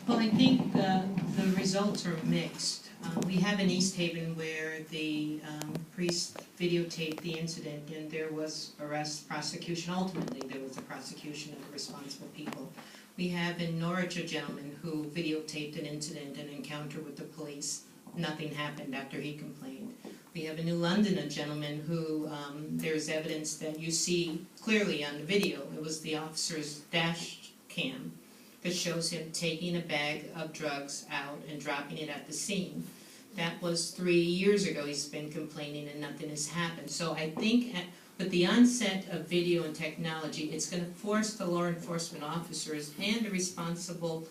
Well, I think the results are mixed. We have in East Haven where the priest videotaped the incident and there was arrest, prosecution. Ultimately, there was a prosecution of the responsible people. We have in Norwich a gentleman who videotaped an incident, an encounter with the police. Nothing happened after he complained. We have in New London a gentleman who there's evidence that you see clearly on the video. It was the officer's dash cam that shows him taking a bag of drugs out and dropping it at the scene. That was 3 years ago. He's been complaining and nothing has happened. So I think with the onset of video and technology, it's going to force the law enforcement officers and the responsible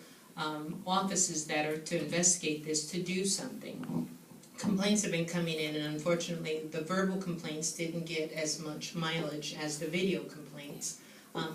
offices that are to investigate this to do something. Complaints have been coming in, and unfortunately the verbal complaints didn't get as much mileage as the video complaints,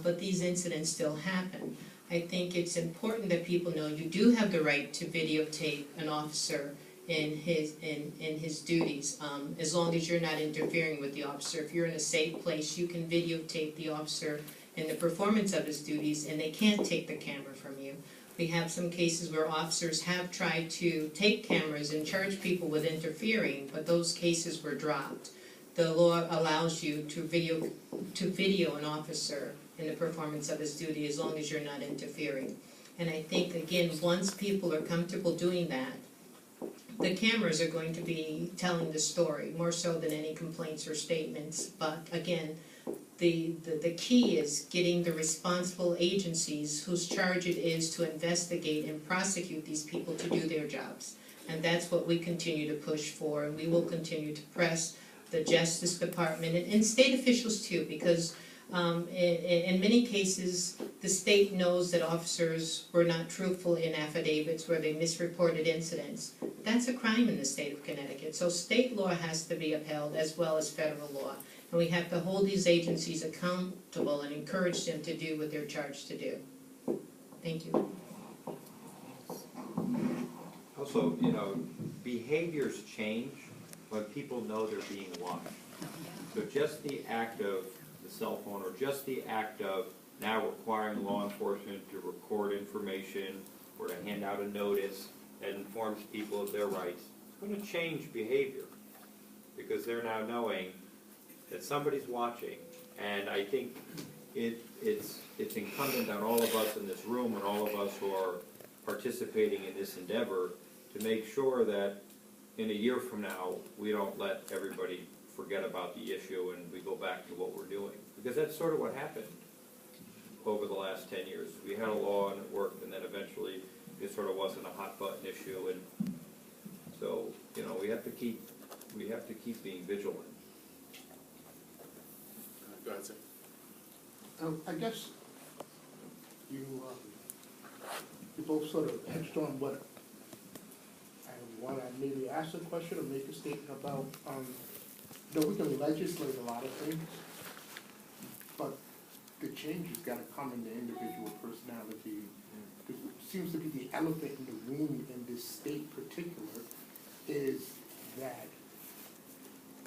but these incidents still happen. I think it's important that people know you do have the right to videotape an officer in his duties, as long as you're not interfering with the officer. If you're in a safe place, you can videotape the officer in the performance of his duties, and they can't take the camera from you. We have some cases where officers have tried to take cameras and charge people with interfering, but those cases were dropped. The law allows you to video an officer in the performance of his duty as long as you're not interfering. And I think, again, once people are comfortable doing that, the cameras are going to be telling the story more so than any complaints or statements. But again, the key is getting the responsible agencies whose charge it is to investigate and prosecute these people to do their jobs. And that's what we continue to push for, and we will continue to press the Justice Department and state officials too, because in many cases the state knows that officers were not truthful in affidavits where they misreported incidents. That's a crime in the state of Connecticut. So state law has to be upheld as well as federal law. And we have to hold these agencies accountable and encourage them to do what they're charged to do. Thank you. Also, you know, behaviors change when people know they're being watched. So just the act of the cell phone, or just the act of now requiring law enforcement to record information or to hand out a notice that informs people of their rights, it's going to change behavior because they're now knowing that somebody's watching. And I think it's incumbent on all of us in this room and all of us who are participating in this endeavor to make sure that in a year from now we don't let everybody forget about the issue and we go back to what we're doing. Because that's sort of what happened over the last 10 years. We had a law and it worked, and then eventually it sort of wasn't a hot button issue, and so, you know, we have to keep being vigilant. Go ahead, sir. I guess you both sort of touched on what I want to maybe ask a question or make a statement about. You know, we can legislate a lot of things, but the change has got to come in the individual personality. It seems to be the elephant in the room in this state particular is that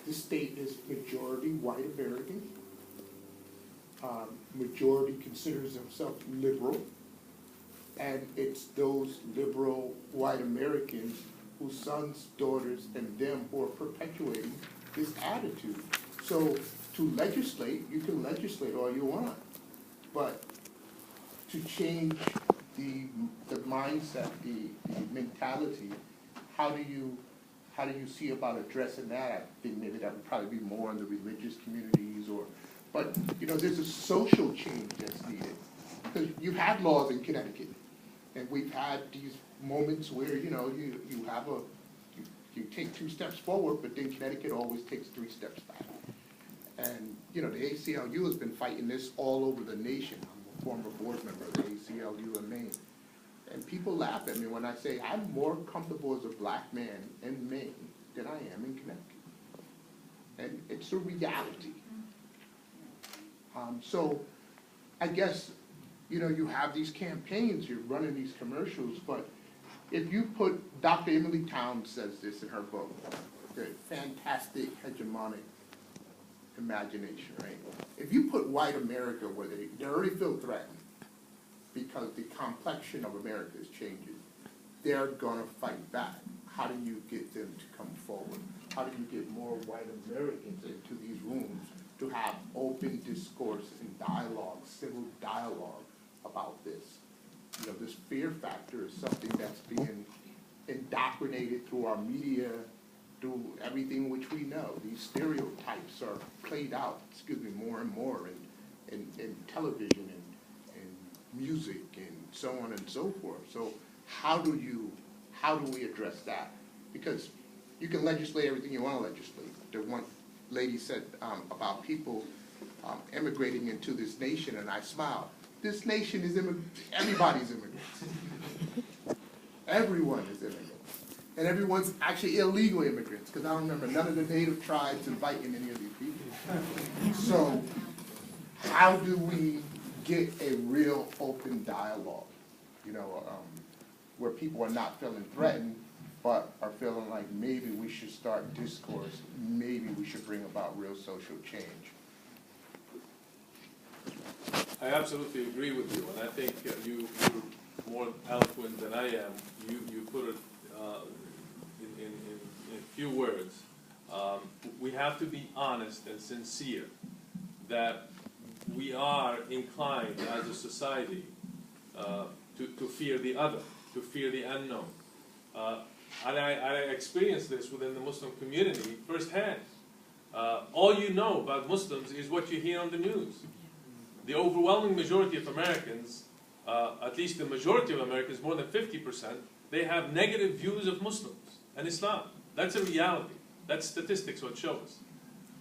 this state is majority white American. Majority considers themselves liberal, and it's those liberal white Americans whose sons, daughters, and them who are perpetuating this attitude. So to legislate, you can legislate all you want, but to change the mindset, the mentality, how do you see about addressing that? I think maybe that would probably be more in the religious communities, but you know, there's a social change that's needed. Because you have laws in Connecticut, and we've had these moments where, you know, you have you take 2 steps forward, but then Connecticut always takes 3 steps back. And, you know, the ACLU has been fighting this all over the nation. I'm a former board member of the ACLU in Maine. And people laugh at me when I say I'm more comfortable as a black man in Maine than I am in Connecticut. And it's a reality. So I guess, you know, you have these campaigns, you're running these commercials, but if you put, Dr. Emily Towns says this in her book, the fantastic hegemonic imagination, right? If you put white America where they already feel threatened, because the complexion of America is changing. They're gonna fight back. How do you get them to come forward? How do you get more white Americans into these rooms to have open discourse and dialogue, civil dialogue about this? You know, this fear factor is something that's being indoctrinated through our media, through everything which we know. These stereotypes are played out, more and more in television and music and so on and so forth. So how do we address that? Because you can legislate everything you want to legislate. The one lady said about people immigrating into this nation, and I smiled. This nation is everybody's immigrants. Everyone is immigrants. And everyone's actually illegal immigrants, because I don't remember none of the native tribes inviting any of these people. So how do we get a real open dialogue, you know, where people are not feeling threatened, but are feeling like maybe we should start discourse, maybe we should bring about real social change? I absolutely agree with you, and I think you're more eloquent than I am. You put it in few words. We have to be honest and sincere that we are inclined as a society to fear the other, to fear the unknown. And I experienced this within the Muslim community firsthand. All you know about Muslims is what you hear on the news. The overwhelming majority of Americans, at least the majority of Americans, more than 50%, they have negative views of Muslims and Islam. That's a reality. That's statistics what show us.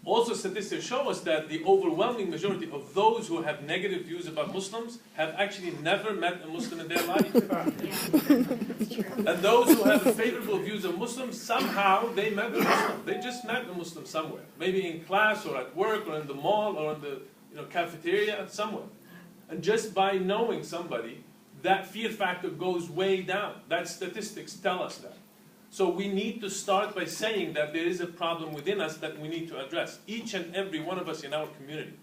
Also, statistics show us that the overwhelming majority of those who have negative views about Muslims have actually never met a Muslim in their life. And those who have favorable views of Muslims, somehow they met a Muslim. They just met a Muslim somewhere. Maybe in class or at work or in the mall or in the cafeteria, somewhere. And just by knowing somebody, that fear factor goes way down. That statistics tell us that. So we need to start by saying that there is a problem within us that we need to address. Each and every one of us in our community.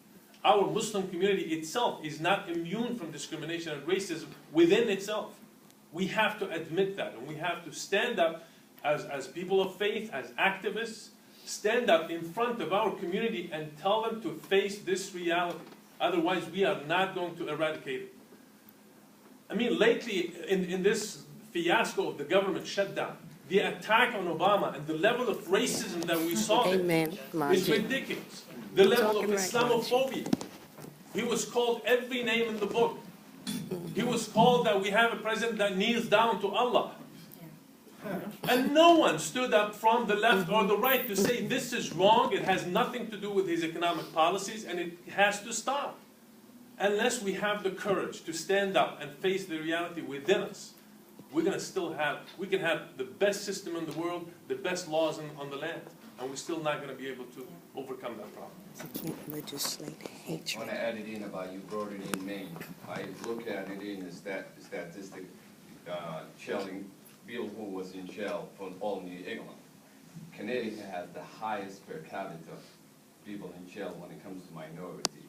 Our Muslim community itself is not immune from discrimination and racism within itself. We have to admit that, and we have to stand up as people of faith, as activists, stand up in front of our community and tell them to face this reality. Otherwise, we are not going to eradicate it. I mean, lately, in this fiasco of the government shutdown, the attack on Obama and the level of racism that we saw is ridiculous. The level of Islamophobia. He was called every name in the book. He was called that we have a president that kneels down to Allah. And no one stood up from the left or the right to say this is wrong, it has nothing to do with his economic policies, and it has to stop. Unless we have the courage to stand up and face the reality within us, we can have the best system in the world, the best laws on the land, and we're still not going to be able to overcome that problem. You can't legislate hatred. I want to add it in about you brought it in Maine. I look at it in as that statistic, shelling, Bill who was in jail for all New England. Connecticut has the highest per capita people in jail when it comes to minority.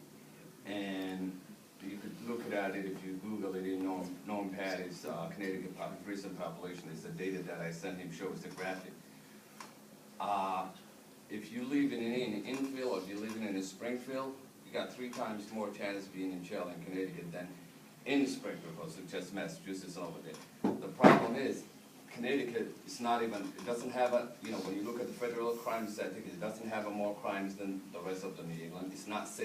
And you could look at it if you Google it in Norm Patty's Connecticut prison population. It's the data that I sent him, shows the graphic. If you live in Enfield or if you live in Springfield, you got 3 times more chance of being in jail in Connecticut than in Springfield, because it's just Massachusetts over there. The problem is, Connecticut is not even, it doesn't have a, when you look at the federal crime statistic, it doesn't have more crimes than the rest of the New England. It's not safe.